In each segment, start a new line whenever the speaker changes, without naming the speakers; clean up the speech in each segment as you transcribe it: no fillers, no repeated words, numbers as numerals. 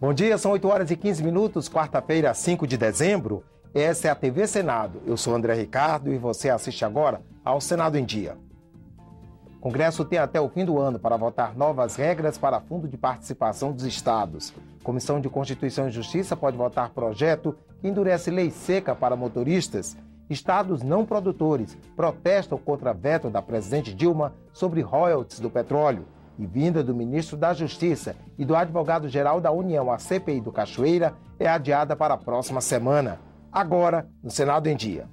Bom dia, são 8 horas e 15 minutos, quarta-feira, 5 de dezembro. Essa é a TV Senado. Eu sou André Ricardo e você assiste agora ao Senado em Dia. O Congresso tem até o fim do ano para votar novas regras para Fundo de Participação dos Estados. Comissão de Constituição e Justiça pode votar projeto que endurece lei seca para motoristas. Estados não produtores protestam contra veto da presidente Dilma sobre royalties do petróleo. E vinda do ministro da Justiça e do advogado-geral da União, a CPI do Cachoeira, é adiada para a próxima semana. Agora, no Senado em Dia.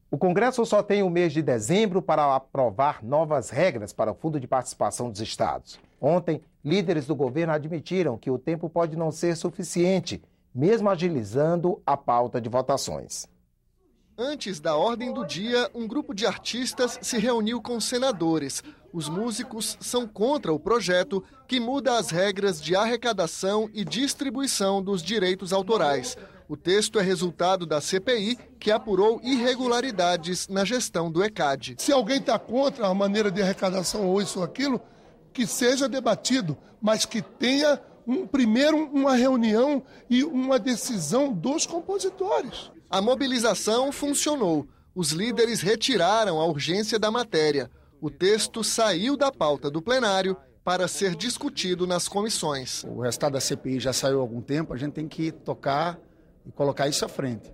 O Congresso só tem o mês de dezembro para aprovar novas regras para o Fundo de Participação dos Estados. Ontem, líderes do governo admitiram que o tempo pode não ser suficiente, mesmo agilizando a pauta de votações.
Antes da ordem do dia, um grupo de artistas se reuniu com senadores. Os músicos são contra o projeto que muda as regras de arrecadação e distribuição dos direitos autorais. O texto é resultado da CPI, que apurou irregularidades na gestão do ECAD.
Se alguém está contra a maneira de arrecadação ou isso ou aquilo, que seja debatido, mas que tenha primeiro uma reunião e uma decisão dos compositores.
A mobilização funcionou. Os líderes retiraram a urgência da matéria. O texto saiu da pauta do plenário para ser discutido nas comissões.
O resultado da CPI já saiu há algum tempo, a gente tem que tocar e colocar isso à frente.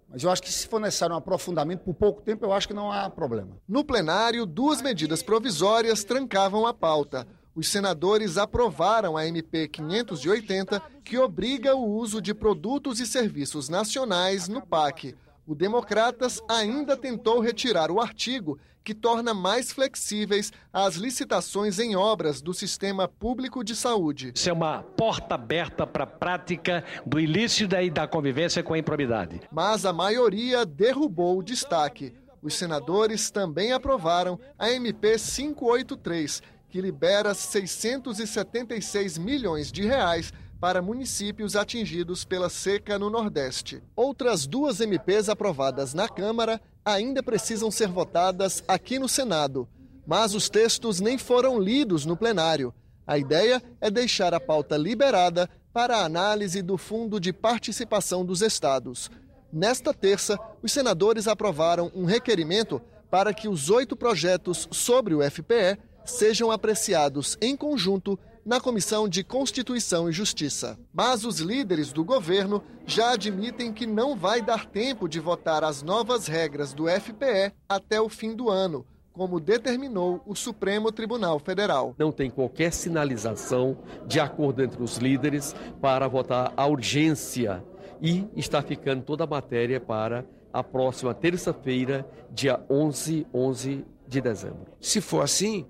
Mas eu acho que se for necessário um aprofundamento por pouco tempo, eu acho que não há problema.
No plenário, 2 medidas provisórias trancavam a pauta. Os senadores aprovaram a MP 580, que obriga o uso de produtos e serviços nacionais no PAC. O Democratas ainda tentou retirar o artigo que torna mais flexíveis as licitações em obras do Sistema Público de Saúde.
Isso é uma porta aberta para a prática do ilícito e da convivência com a improbidade.
Mas a maioria derrubou o destaque. Os senadores também aprovaram a MP 583, que libera 676 milhões de reais para municípios atingidos pela seca no Nordeste. Outras 2 MPs aprovadas na Câmara ainda precisam ser votadas aqui no Senado, mas os textos nem foram lidos no plenário. A ideia é deixar a pauta liberada para a análise do Fundo de Participação dos Estados. Nesta terça, os senadores aprovaram um requerimento para que os 8 projetos sobre o FPE sejam apreciados em conjunto na Comissão de Constituição e Justiça. Mas os líderes do governo já admitem que não vai dar tempo de votar as novas regras do FPE até o fim do ano, como determinou o Supremo Tribunal Federal.
Não tem qualquer sinalização de acordo entre os líderes para votar a urgência e está ficando toda a matéria para a próxima terça-feira, dia 11 de dezembro.
Se for assim,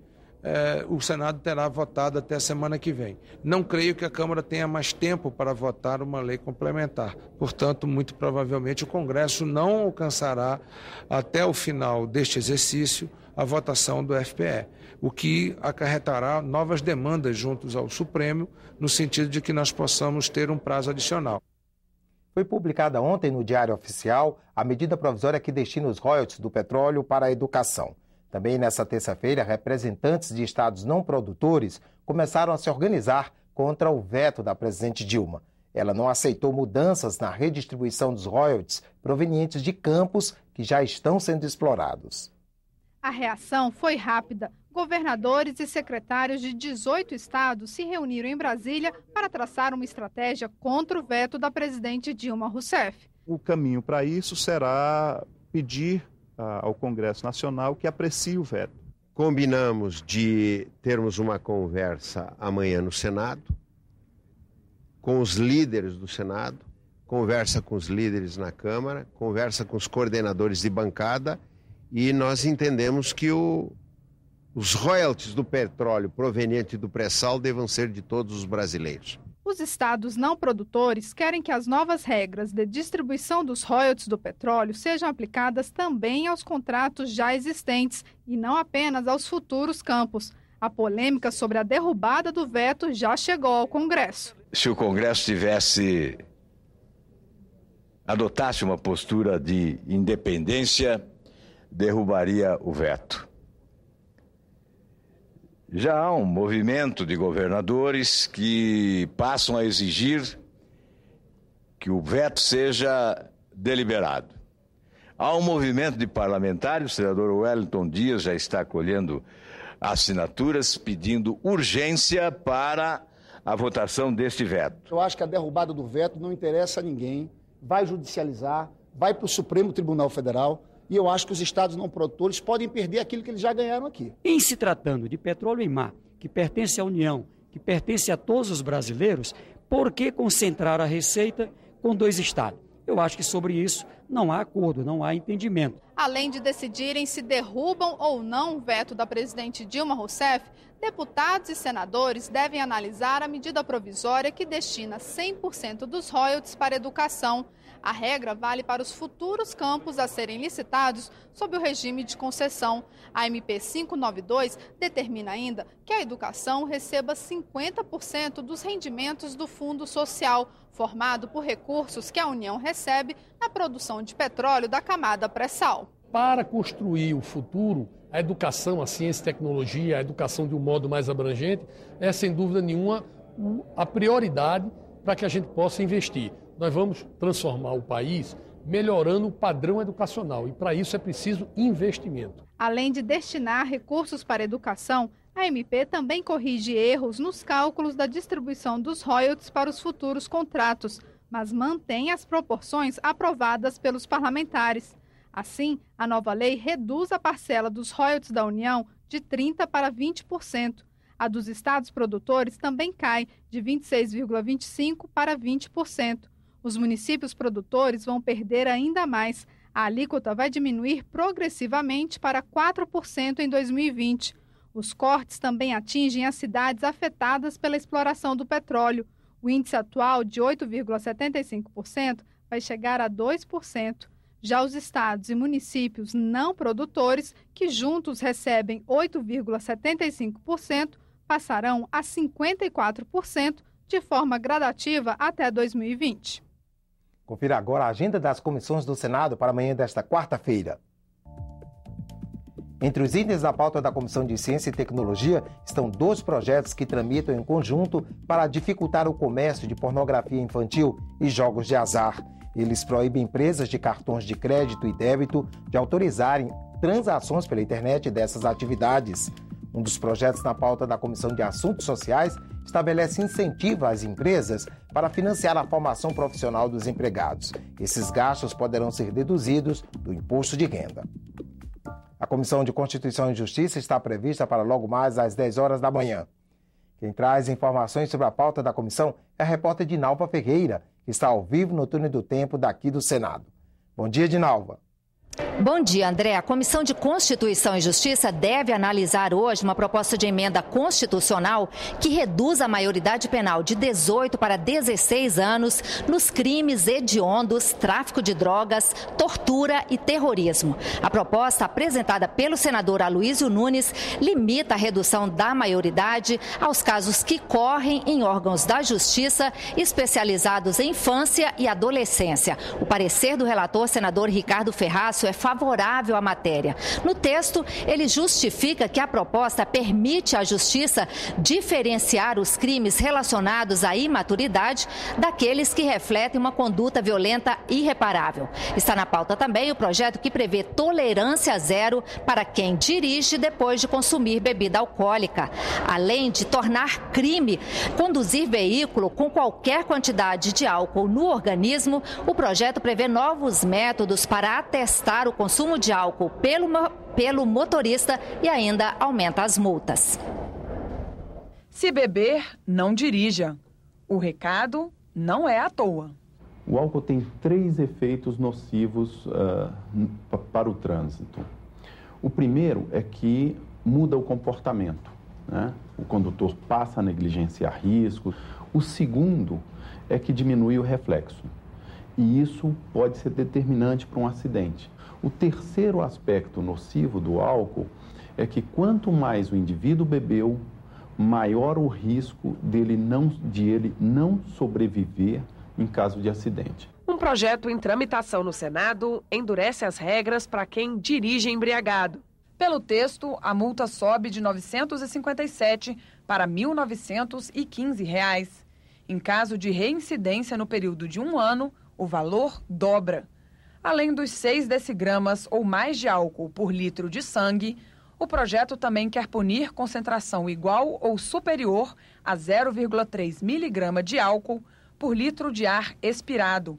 o Senado terá votado até a semana que vem. Não creio que a Câmara tenha mais tempo para votar uma lei complementar. Portanto, muito provavelmente o Congresso não alcançará até o final deste exercício a votação do FPE, o que acarretará novas demandas juntos ao Supremo, no sentido de que nós possamos ter um prazo adicional.
Foi publicada ontem no Diário Oficial a medida provisória que destina os royalties do petróleo para a educação. Também nesta terça-feira, representantes de estados não produtores começaram a se organizar contra o veto da presidente Dilma. Ela não aceitou mudanças na redistribuição dos royalties provenientes de campos que já estão sendo explorados.
A reação foi rápida. Governadores e secretários de 18 estados se reuniram em Brasília para traçar uma estratégia contra o veto da presidente Dilma Rousseff.
O caminho para isso será pedir ao Congresso Nacional que aprecie o veto.
Combinamos de termos uma conversa amanhã no Senado, com os líderes do Senado, conversa com os líderes na Câmara, conversa com os coordenadores de bancada, e nós entendemos que os royalties do petróleo proveniente do pré-sal devam ser de todos os brasileiros.
Os estados não produtores querem que as novas regras de distribuição dos royalties do petróleo sejam aplicadas também aos contratos já existentes e não apenas aos futuros campos. A polêmica sobre a derrubada do veto já chegou ao Congresso.
Se o Congresso adotasse uma postura de independência, derrubaria o veto. Já há um movimento de governadores que passam a exigir que o veto seja deliberado. Há um movimento de parlamentares, o senador Wellington Dias já está colhendo assinaturas pedindo urgência para a votação deste veto.
Eu acho que a derrubada do veto não interessa a ninguém, vai judicializar, vai para o Supremo Tribunal Federal e eu acho que os estados não produtores podem perder aquilo que eles já ganharam aqui.
Em se tratando de petróleo em mar, que pertence à União, que pertence a todos os brasileiros, por que concentrar a receita com 2 estados? Eu acho que sobre isso não há acordo, não há entendimento.
Além de decidirem se derrubam ou não o veto da presidente Dilma Rousseff, deputados e senadores devem analisar a medida provisória que destina 100% dos royalties para a educação. A regra vale para os futuros campos a serem licitados sob o regime de concessão. A MP 592 determina ainda que a educação receba 50% dos rendimentos do Fundo Social, formado por recursos que a União recebe na produção de petróleo da camada pré-sal.
Para construir o futuro, a educação, a ciência e tecnologia, a educação de um modo mais abrangente, é sem dúvida nenhuma a prioridade para que a gente possa investir. Nós vamos transformar o país melhorando o padrão educacional e para isso é preciso investimento.
Além de destinar recursos para a educação, a MP também corrige erros nos cálculos da distribuição dos royalties para os futuros contratos, mas mantém as proporções aprovadas pelos parlamentares. Assim, a nova lei reduz a parcela dos royalties da União de 30% para 20%. A dos estados produtores também cai de 26,25% para 20%. Os municípios produtores vão perder ainda mais. A alíquota vai diminuir progressivamente para 4% em 2020. Os cortes também atingem as cidades afetadas pela exploração do petróleo. O índice atual de 8,75% vai chegar a 2%. Já os estados e municípios não produtores, que juntos recebem 8,75%, passarão a 54% de forma gradativa até 2020.
Confira agora a agenda das comissões do Senado para amanhã desta quarta-feira. Entre os itens da pauta da Comissão de Ciência e Tecnologia estão 2 projetos que tramitam em conjunto para dificultar o comércio de pornografia infantil e jogos de azar. Eles proíbem empresas de cartões de crédito e débito de autorizarem transações pela internet dessas atividades. Um dos projetos na pauta da Comissão de Assuntos Sociais estabelece incentivo às empresas para financiar a formação profissional dos empregados. Esses gastos poderão ser deduzidos do imposto de renda. A Comissão de Constituição e Justiça está prevista para logo mais às 10 horas da manhã. Quem traz informações sobre a pauta da comissão é a repórter Dinalva Ferreira, que está ao vivo no Túnel do Tempo daqui do Senado. Bom dia, Dinalva.
Bom dia, André. A Comissão de Constituição e Justiça deve analisar hoje uma proposta de emenda constitucional que reduz a maioridade penal de 18 para 16 anos nos crimes hediondos, tráfico de drogas, tortura e terrorismo. A proposta apresentada pelo senador Aloysio Nunes limita a redução da maioridade aos casos que correm em órgãos da Justiça especializados em infância e adolescência. O parecer do relator, senador Ricardo Ferraço, é favorável à matéria. No texto, ele justifica que a proposta permite à Justiça diferenciar os crimes relacionados à imaturidade daqueles que refletem uma conduta violenta irreparável. Está na pauta também o projeto que prevê tolerância zero para quem dirige depois de consumir bebida alcoólica. Além de tornar crime conduzir veículo com qualquer quantidade de álcool no organismo, o projeto prevê novos métodos para atestar o consumo de álcool pelo motorista e ainda aumenta as multas.
Se beber, não dirija. O recado não é à toa.
O álcool tem 3 efeitos nocivos para o trânsito. O primeiro é que muda o comportamento, né? O condutor passa a negligenciar riscos. O segundo é que diminui o reflexo. E isso pode ser determinante para um acidente. O terceiro aspecto nocivo do álcool é que quanto mais o indivíduo bebeu, maior o risco de ele não sobreviver em caso de acidente.
Um projeto em tramitação no Senado endurece as regras para quem dirige embriagado.
Pelo texto, a multa sobe de R$ 957 para R$ 1.915. Em caso de reincidência no período de 1 ano, o valor dobra. Além dos 6 decigramas ou mais de álcool por litro de sangue, o projeto também quer punir concentração igual ou superior a 0,3 miligrama de álcool por litro de ar expirado.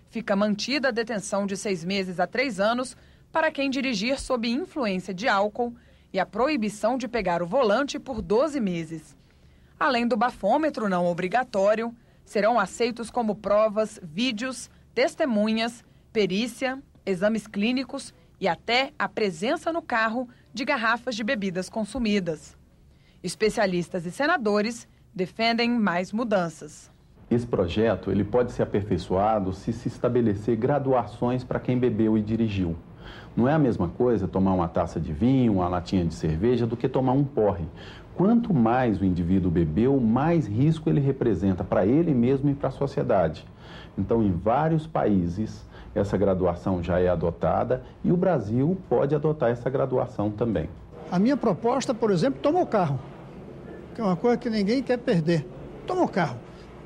Fica mantida a detenção de 6 meses a 3 anos para quem dirigir sob influência de álcool e a proibição de pegar o volante por 12 meses. Além do bafômetro não obrigatório, serão aceitos como provas, vídeos, testemunhas, perícia, exames clínicos e até a presença no carro de garrafas de bebidas consumidas. Especialistas e senadores defendem mais mudanças.
Esse projeto ele pode ser aperfeiçoado se estabelecer graduações para quem bebeu e dirigiu. Não é a mesma coisa tomar uma taça de vinho, uma latinha de cerveja, do que tomar um porre. Quanto mais o indivíduo bebeu, mais risco ele representa para ele mesmo e para a sociedade. Então, em vários países, essa graduação já é adotada e o Brasil pode adotar essa graduação também.
A minha proposta, por exemplo, toma o carro, que é uma coisa que ninguém quer perder. Toma o carro.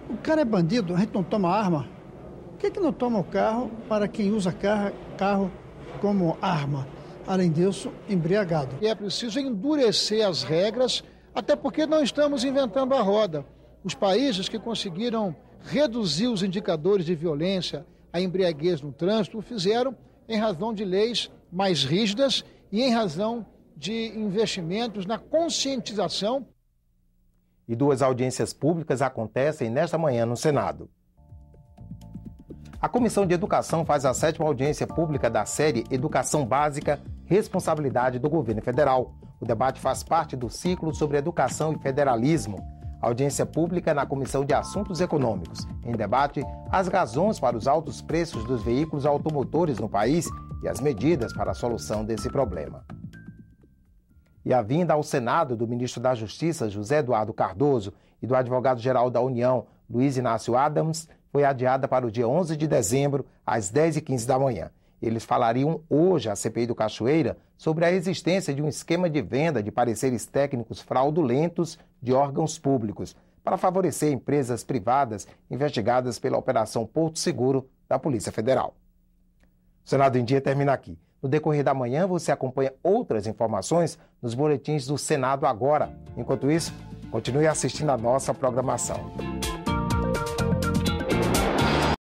O cara é bandido, a gente não toma arma. Por que não toma o carro para quem usa carro como arma? Além disso, embriagado.
E é preciso endurecer as regras, até porque não estamos inventando a roda. Os países que conseguiram reduzir os indicadores de violência, a embriaguez no trânsito, o fizeram em razão de leis mais rígidas e em razão de investimentos na conscientização.
E 2 audiências públicas acontecem nesta manhã no Senado. A Comissão de Educação faz a 7ª audiência pública da série Educação Básica, Responsabilidade do Governo Federal. O debate faz parte do ciclo sobre educação e federalismo. A audiência pública na Comissão de Assuntos Econômicos. Em debate, as razões para os altos preços dos veículos automotores no país e as medidas para a solução desse problema. E a vinda ao Senado do ministro da Justiça, José Eduardo Cardoso, e do advogado-geral da União, Luiz Inácio Adams, foi adiada para o dia 11 de dezembro, às 10h15 da manhã. Eles falariam hoje à CPI do Cachoeira sobre a existência de um esquema de venda de pareceres técnicos fraudulentos de órgãos públicos para favorecer empresas privadas investigadas pela Operação Porto Seguro da Polícia Federal. O Senado em Dia termina aqui. No decorrer da manhã, você acompanha outras informações nos boletins do Senado Agora. Enquanto isso, continue assistindo a nossa programação.